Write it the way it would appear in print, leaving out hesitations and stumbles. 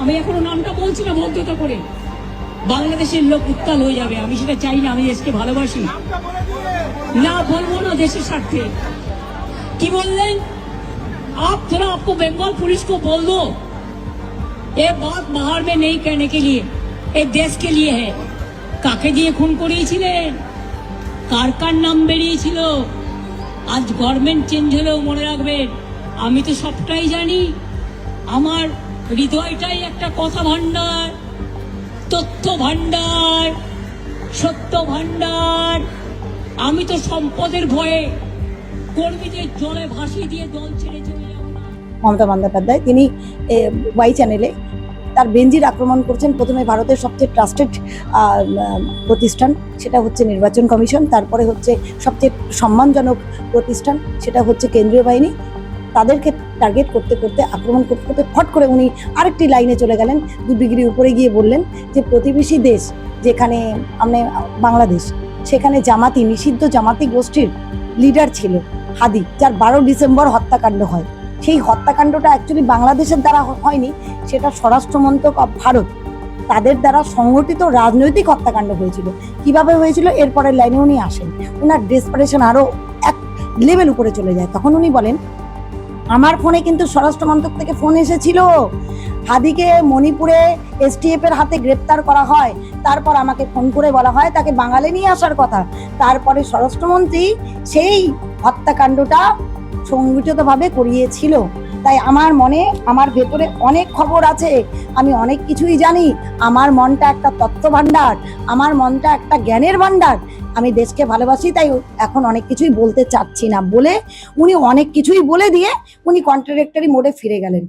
আমি এখনো নামটা বলছি না ভদ্রতা করে, বাংলাদেশের লোক উত্তাল হয়ে যাবে, আমি সেটা চাই না। আমি দেশকে ভালোবাসি, না বলবো না দেশের স্বার্থে। কি বললেন? आप थोड़ा आपको बंगाल पुलिस को बोल दो ये बात बाहर में नहीं कहने के लिए, ये देश के लिए है। কাকে দিয়ে খুন করিয়েছিলেন? কার কার নাম বেরিয়েছিল? আজ গভর্নমেন্ট চেঞ্জ হলেও মনে রাখবেন, আমি তো সবটাই জানি। আমার হৃদয়টাই একটা কথা ভান্ডার, তথ্য ভান্ডার, সত্য ভান্ডার। আমি তো সম্পদের ভয়ে কর্মীদের জলে ভাসিয়ে দিয়ে দল ছেড়ে চলে যাব না। মমতা বন্দ্যোপাধ্যায় তিনি ওয়াই চ্যানেলে তার বেঞ্জির আক্রমণ করছেন। প্রথমে ভারতের সবচেয়ে ট্রাস্টেড প্রতিষ্ঠান, সেটা হচ্ছে নির্বাচন কমিশন। তারপরে হচ্ছে সবচেয়ে সম্মানজনক প্রতিষ্ঠান, সেটা হচ্ছে কেন্দ্রীয় বাহিনী। তাদেরকে টার্গেট করতে করতে, আক্রমণ করতে করতে ফট করে উনি আরেকটি লাইনে চলে গেলেন। 2 ডিগ্রি উপরে গিয়ে বললেন যে প্রতিবেশী দেশ যেখানে বাংলাদেশ, সেখানে জামাতি, নিষিদ্ধ জামাতি গোষ্ঠীর লিডার ছিল হাদি, যার 12 ডিসেম্বর হত্যাকাণ্ড হয়। সেই হত্যাকাণ্ডটা অ্যাকচুয়ালি বাংলাদেশের দ্বারা হয়নি, সেটা স্বরাষ্ট্র মন্ত্রক অফ ভারত তাদের দ্বারা সংগঠিত রাজনৈতিক হত্যাকাণ্ড হয়েছিল। কিভাবে হয়েছিল এরপরের লাইনে উনি আসেন, ওনার ডেসপারেশন আরো এক লেভেল উপরে চলে যায়। তখন উনি বলেন, আমার ফোনে কিন্তু স্বরাষ্ট্র মন্ত্রক থেকে ফোন এসেছিল, হাদিকে মণিপুরে এসটিএফ এর হাতে গ্রেপ্তার করা হয়, তারপর আমাকে ফোন করে বলা হয় তাকে বাঙালি নিয়ে আসার কথা। তারপরে স্বরাষ্ট্রমন্ত্রী সেই হত্যাকাণ্ডটা সংগঠিতভাবে করিয়েছিল। তাই আমার মনে, আমার ভেতরে অনেক খবর আছে, আমি অনেক কিছুই জানি। আমার মনটা একটা তথ্য ভান্ডার, আমার মনটা একটা জ্ঞানের ভান্ডার। আমি দেশকে ভালোবাসি, তাই এখন অনেক কিছুই বলতে চাচ্ছি না বলে উনি অনেক কিছুই বলে দিয়ে উনি কন্ট্রাডিক্টরি মোডে ফিরে গেলেন।